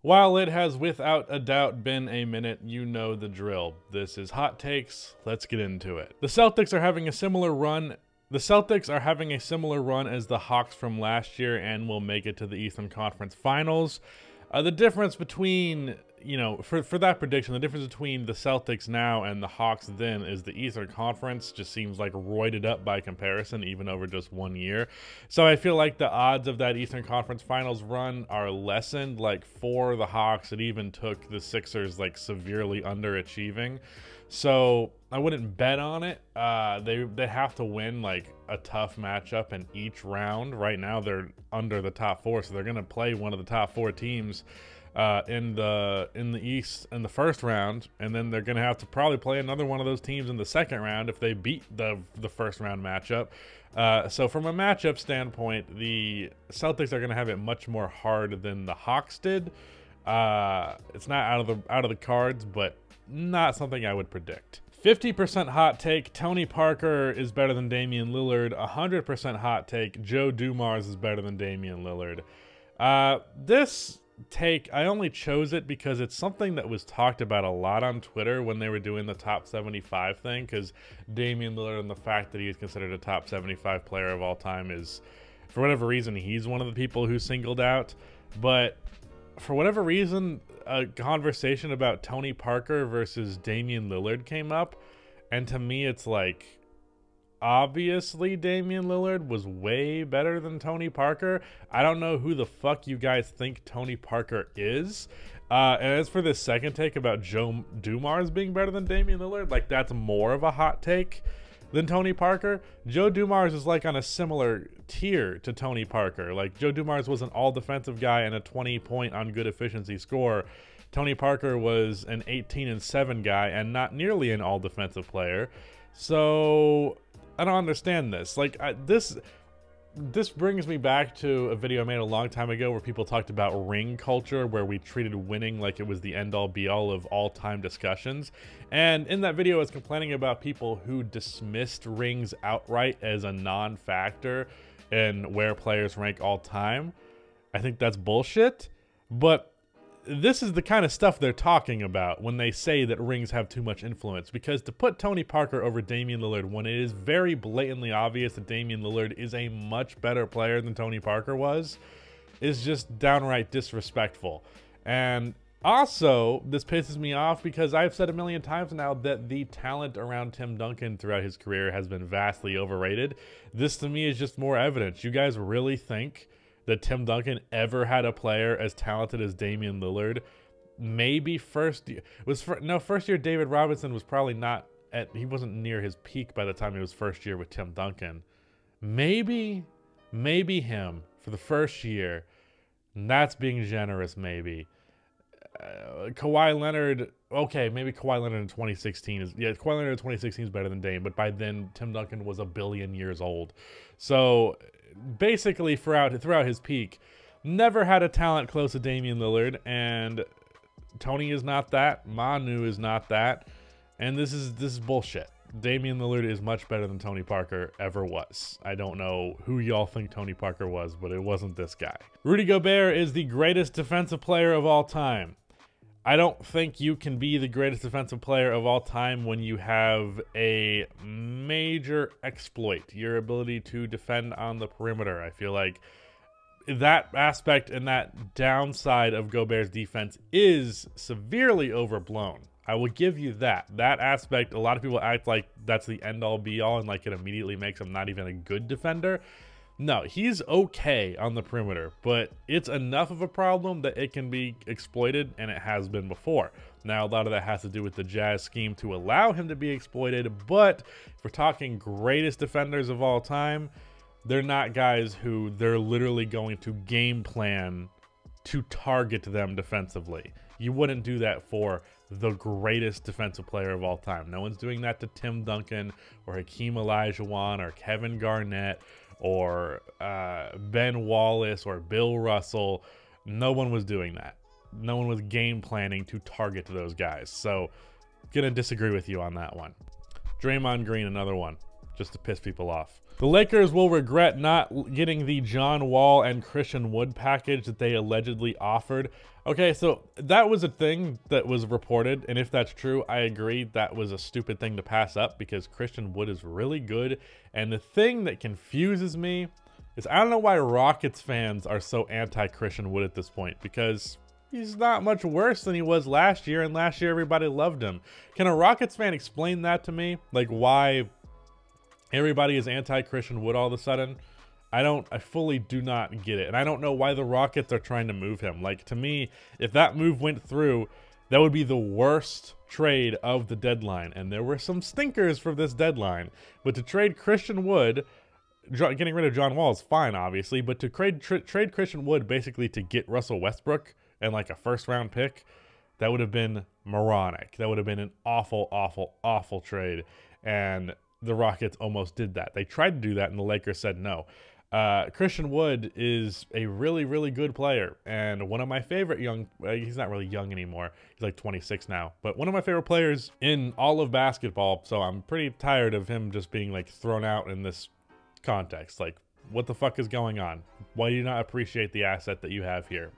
While it has without a doubt been a minute, you know the drill. This is Hot Takes. Let's get into it. The Celtics are having a similar run. The Celtics are having a similar run as the Hawks from last year and will make it to the Eastern Conference Finals. The difference between, for that prediction, the difference between the Celtics now and the Hawks then is the Eastern Conference just seems like roided up by comparison, even over just 1 year. So I feel like the odds of that Eastern Conference Finals run are lessened. Like for the Hawks, it even took the Sixers like severely underachieving. So I wouldn't bet on it. They have to win like a tough matchup in each round. Right now they're under the top 4, so they're gonna play one of the top 4 teams in the East in the first round, and then they're gonna have to probably play another one of those teams in the second round if they beat the first round matchup. So from a matchup standpoint, the Celtics are gonna have it much more hard than the Hawks did. It's not out of the cards, but not something I would predict. 50% hot take, Tony Parker is better than Damian Lillard. 100% hot take, Joe Dumars is better than Damian Lillard. This take, I only chose it because it's something that was talked about a lot on Twitter when they were doing the top 75 thing, because Damian Lillard and the fact that he is considered a top 75 player of all time is, for whatever reason, he's one of the people who's singled out. But for whatever reason, a conversation about Tony Parker versus Damian Lillard came up, and to me it's like, obviously Damian Lillard was way better than Tony Parker. I don't know who the fuck you guys think Tony Parker is. And as for this second take about Joe Dumars being better than Damian Lillard, like that's more of a hot take than Tony Parker. Joe Dumars is like on a similar tier to Tony Parker. Like Joe Dumars was an all-defensive guy and a 20-point on good efficiency score. Tony Parker was an 18-7 guy and not nearly an all-defensive player. So I don't understand this. Like this brings me back to a video I made a long time ago where people talked about ring culture, where we treated winning like it was the end-all be-all of all-time discussions. And in that video I was complaining about people who dismissed rings outright as a non-factor in where players rank all-time. I think that's bullshit, but this is the kind of stuff they're talking about when they say that rings have too much influence, because to put Tony Parker over Damian Lillard when it is very blatantly obvious that Damian Lillard is a much better player than Tony Parker was is just downright disrespectful. And also, this pisses me off because I've said a million times now that the talent around Tim Duncan throughout his career has been vastly overrated. This to me is just more evidence. You guys really think that Tim Duncan ever had a player as talented as Damian Lillard? Maybe first year David Robinson was probably not he wasn't near his peak by the time he was first year with Tim Duncan. Maybe him for the first year. And that's being generous, maybe. Kawhi Leonard, okay, maybe Kawhi Leonard in 2016 is, yeah, Kawhi Leonard in 2016 is better than Dame, but by then Tim Duncan was a billion years old. So basically throughout his peak, never had a talent close to Damian Lillard, and Tony is not that, Manu is not that, and this is bullshit. Damian Lillard is much better than Tony Parker ever was. I don't know who y'all think Tony Parker was, but it wasn't this guy. Rudy Gobert is the greatest defensive player of all time. I don't think you can be the greatest defensive player of all time when you have a major exploit, your ability to defend on the perimeter. I feel like that aspect and that downside of Gobert's defense is severely overblown. I will give you that. That aspect, a lot of people act like that's the end-all be-all and like it immediately makes him not even a good defender. No, he's okay on the perimeter, but it's enough of a problem that it can be exploited, and it has been before. Now, a lot of that has to do with the Jazz scheme to allow him to be exploited, but if we're talking greatest defenders of all time, they're not guys who they're literally going to game plan to target them defensively. You wouldn't do that for the greatest defensive player of all time. No one's doing that to Tim Duncan or Hakeem Olajuwon or Kevin Garnett or Ben Wallace or Bill Russell. No one was doing that. No one was game planning to target those guys. So, gonna disagree with you on that one. Draymond Green, another one. just to piss people off. The Lakers will regret not getting the John Wall and Christian Wood package that they allegedly offered. Okay, so that was a thing that was reported, and if that's true, I agree that was a stupid thing to pass up because Christian Wood is really good. And the thing that confuses me is I don't know why Rockets fans are so anti-Christian Wood at this point, because he's not much worse than he was last year, and last year everybody loved him. Can a Rockets fan explain that to me? Like, why everybody is anti-Christian Wood all of a sudden? I fully do not get it. And I don't know why the Rockets are trying to move him. Like, to me, if that move went through, that would be the worst trade of the deadline. And there were some stinkers for this deadline. But to trade Christian Wood, getting rid of John Wall is fine, obviously. But to trade Christian Wood basically to get Russell Westbrook and like a first-round pick, that would have been moronic. That would have been an awful, awful, awful trade. And the Rockets almost did that. They tried to do that, and the Lakers said no. Christian Wood is a really, really good player, and one of my favorite he's not really young anymore. He's like 26 now, but one of my favorite players in all of basketball, so I'm pretty tired of him just being like thrown out in this context. Like, what the fuck is going on? Why do you not appreciate the asset that you have here?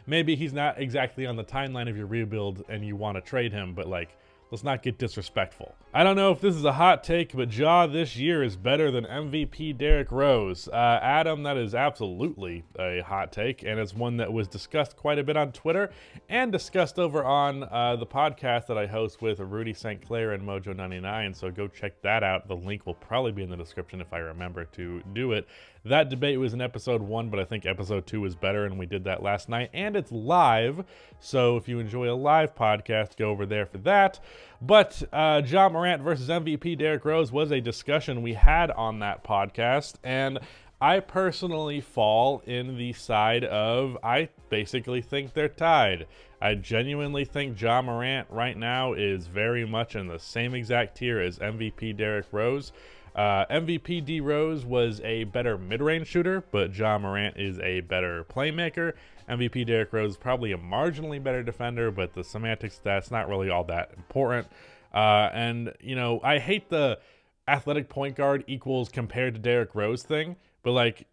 Maybe he's not exactly on the timeline of your rebuild and you want to trade him, but like, let's not get disrespectful. I don't know if this is a hot take, but Ja this year is better than MVP DRose. Adam, that is absolutely a hot take, and it's one that was discussed quite a bit on Twitter and discussed over on the podcast that I host with Rudy St. Clair and Mojo99, so go check that out. The link will probably be in the description if I remember to do it. That debate was in episode 1, but I think episode 2 is better, and we did that last night, and it's live, so if you enjoy a live podcast, go over there for that. But Ja Morant versus MVP DRose was a discussion we had on that podcast, and I personally fall in the side of I basically think they're tied. I genuinely think Ja Morant right now is very much in the same exact tier as MVP DRose. MVP DRose was a better mid-range shooter, but Ja Morant is a better playmaker. MVP DRose is probably a marginally better defender, but the semantics, that's not really all that important. And, you know, I hate the athletic point guard equals compared to Derrick Rose thing, but, like,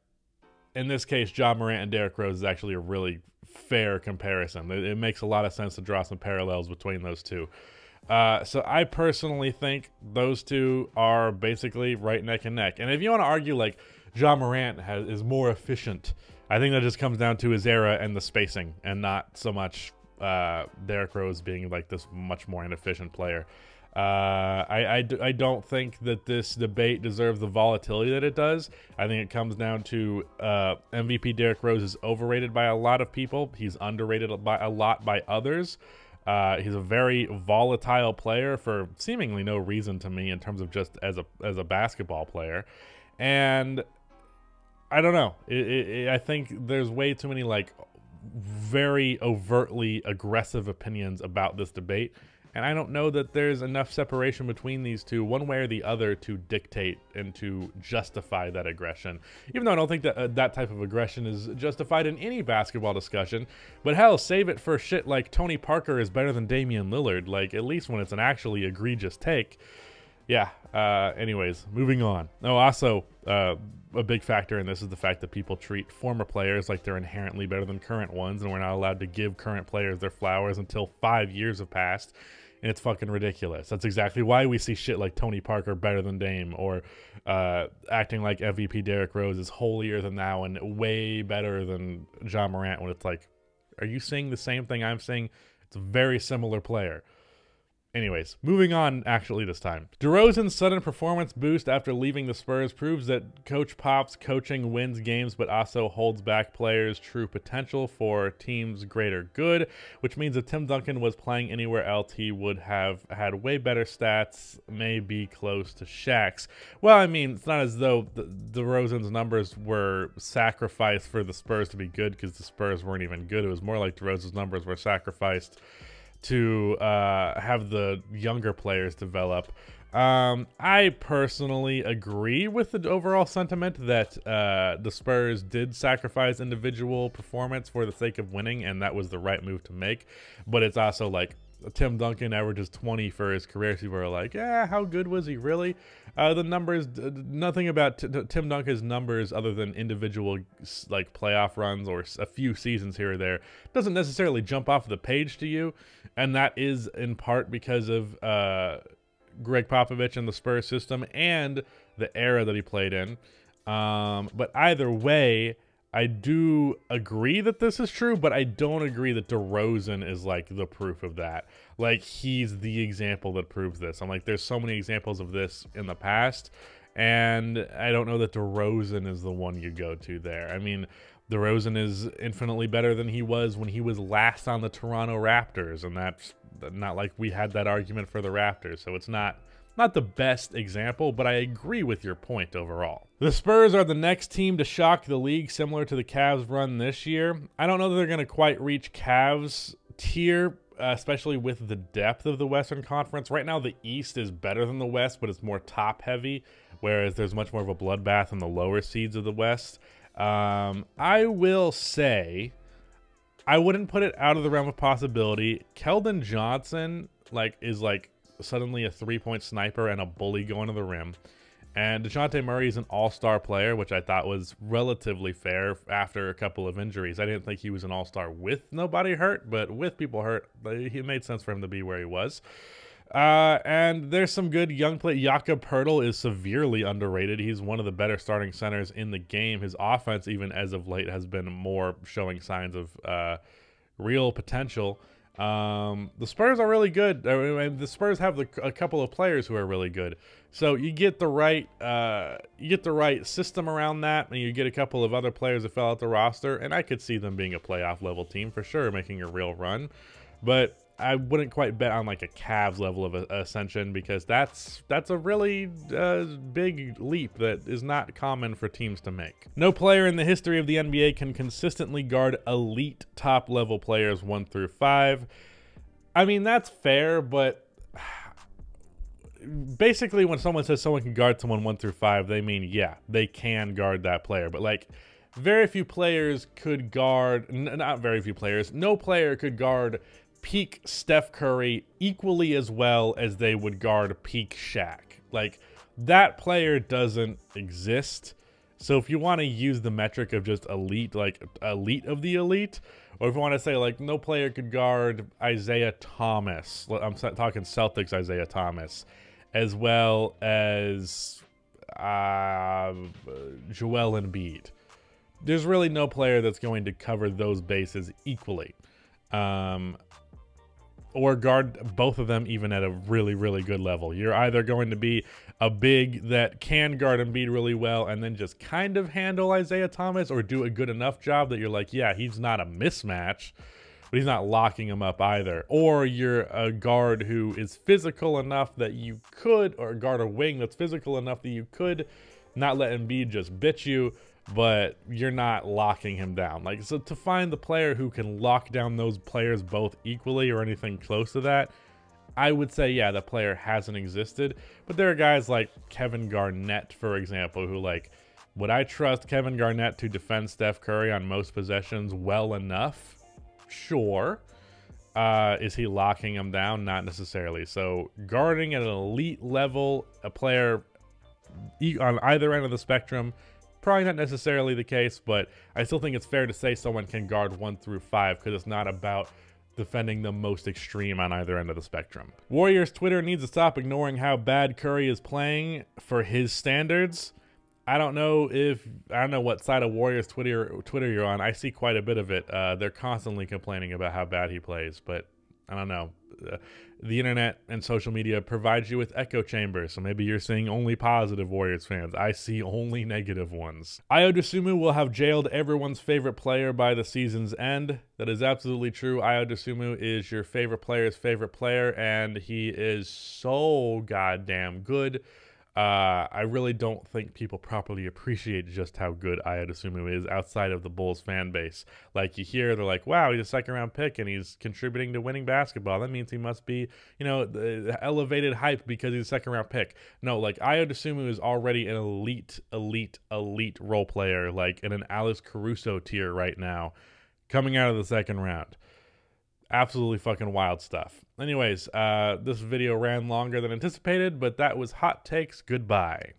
in this case, Ja Morant and Derrick Rose is actually a really fair comparison. It makes a lot of sense to draw some parallels between those two. So I personally think those two are basically right neck and neck. And if you want to argue like Ja Morant is more efficient, I think that just comes down to his era and the spacing, and not so much Derrick Rose being like this much more inefficient player. I don't think that this debate deserves the volatility that it does. I think it comes down to MVP Derrick Rose is overrated by a lot of people. He's underrated by a lot by others. He's a very volatile player for seemingly no reason to me in terms of just as a basketball player. And I don't know. I think there's way too many like very overtly aggressive opinions about this debate. And I don't know that there's enough separation between these two, one way or the other, to dictate and to justify that aggression. Even though I don't think that that type of aggression is justified in any basketball discussion. But hell, save it for shit like Tony Parker is better than Damian Lillard. Like, at least when it's an actually egregious take. Yeah, anyways, moving on. Oh, also, a big factor in this is the fact that people treat former players like they're inherently better than current ones, and we're not allowed to give current players their flowers until 5 years have passed. And it's fucking ridiculous. That's exactly why we see shit like Tony Parker better than Dame, or acting like MVP Derrick Rose is holier than thou and way better than Ja Morant, when it's like, are you saying the same thing I'm saying? It's a very similar player. Anyways, moving on actually this time. Derozan's sudden performance boost after leaving the Spurs proves that Coach Pop's coaching wins games but also holds back players' true potential for teams' greater good, which means if Tim Duncan was playing anywhere else, he would have had way better stats, maybe close to Shaq's. Well, I mean, it's not as though DeRozan's numbers were sacrificed for the Spurs to be good, because the Spurs weren't even good. It was more like DeRozan's numbers were sacrificed to have the younger players develop. I personally agree with the overall sentiment that the Spurs did sacrifice individual performance for the sake of winning, and that was the right move to make. But it's also like, Tim Duncan averages 20 for his career. People are like, yeah, how good was he really? The numbers, nothing about Tim Duncan's numbers other than individual like playoff runs or a few seasons here or there doesn't necessarily jump off the page to you, and that is in part because of Greg Popovich and the Spurs system and the era that he played in. But either way, I do agree that this is true, but I don't agree that DeRozan is like the proof of that. Like, he's the example that proves this. I'm like, there's so many examples of this in the past, and I don't know that DeRozan is the one you go to there. I mean, DeRozan is infinitely better than he was when he was last on the Toronto Raptors, and that's not like we had that argument for the Raptors, so it's not the best example, but I agree with your point overall. The Spurs are the next team to shock the league, similar to the Cavs run this year. I don't know that they're going to quite reach Cavs tier, especially with the depth of the Western Conference. Right now, the East is better than the West, but it's more top-heavy, whereas there's much more of a bloodbath in the lower seeds of the West. I will say, I wouldn't put it out of the realm of possibility. Keldon Johnson is suddenly a three-point sniper and a bully going to the rim. And DeJounte Murray is an all-star player, which I thought was relatively fair after a couple of injuries. I didn't think he was an all-star with nobody hurt, but with people hurt, it made sense for him to be where he was. And there's some good young play. Jakob Poeltl is severely underrated. He's one of the better starting centers in the game. His offense, even as of late, has been more showing signs of real potential. The Spurs are really good. I mean, the Spurs have a couple of players who are really good. So you get the right system around that, and you get a couple of other players that fell out the roster, and I could see them being a playoff level team for sure, making a real run. But I wouldn't quite bet on like a Cavs level of ascension, because that's a really big leap that is not common for teams to make. No player in the history of the NBA can consistently guard elite top level players 1 through 5. I mean, that's fair, but basically when someone says someone can guard someone 1 through 5, they mean, yeah, they can guard that player. But like, very few players could guard, not very few players, no player could guard peak Steph Curry equally as well as they would guard peak Shaq. Like, that player doesn't exist. So if you want to use the metric of just elite, like elite of the elite, or if you want to say like no player could guard Isaiah Thomas, I'm talking Celtics Isaiah Thomas, as well as Joel Embiid. There's really no player that's going to cover those bases equally. Or guard both of them even at a really, really good level. You're either going to be a big that can guard Embiid really well and then just kind of handle Isaiah Thomas, or do a good enough job that you're like, yeah, he's not a mismatch, but he's not locking him up either. Or you're a guard who is physical enough that you could, or a guard or wing that's physical enough that you could not let Embiid just bitch you, but you're not locking him down. Like, so to find the player who can lock down those players both equally or anything close to that, I would say, yeah, the player hasn't existed. But there are guys like Kevin Garnett, for example, who, like, would I trust Kevin Garnett to defend Steph Curry on most possessions well enough? Sure. Is he locking him down? Not necessarily. So guarding at an elite level, a player on either end of the spectrum, probably not necessarily the case, but I still think it's fair to say someone can guard 1 through 5, because it's not about defending the most extreme on either end of the spectrum. Warriors Twitter needs to stop ignoring how bad Curry is playing for his standards. I don't know what side of Warriors Twitter you're on. I see quite a bit of it. They're constantly complaining about how bad he plays, but I don't know. The internet and social media provides you with echo chambers, so maybe you're seeing only positive Warriors fans. I see only negative ones. Ayo Dosunmu will have jailed everyone's favorite player by the season's end. That is absolutely true. Ayo Dosunmu is your favorite player's favorite player, and he is so goddamn good. I really don't think people properly appreciate just how good Ayo Dosunmu is outside of the Bulls fan base. Like, you hear, they're like, wow, he's a second-round pick and he's contributing to winning basketball. That means he must be, you know, the elevated hype because he's a second-round pick. No, like, Ayo Dosunmu is already an elite role player, like in an Alex Caruso tier right now, coming out of the second round. Absolutely fucking wild stuff. Anyways, this video ran longer than anticipated, but that was Hot Takes. Goodbye.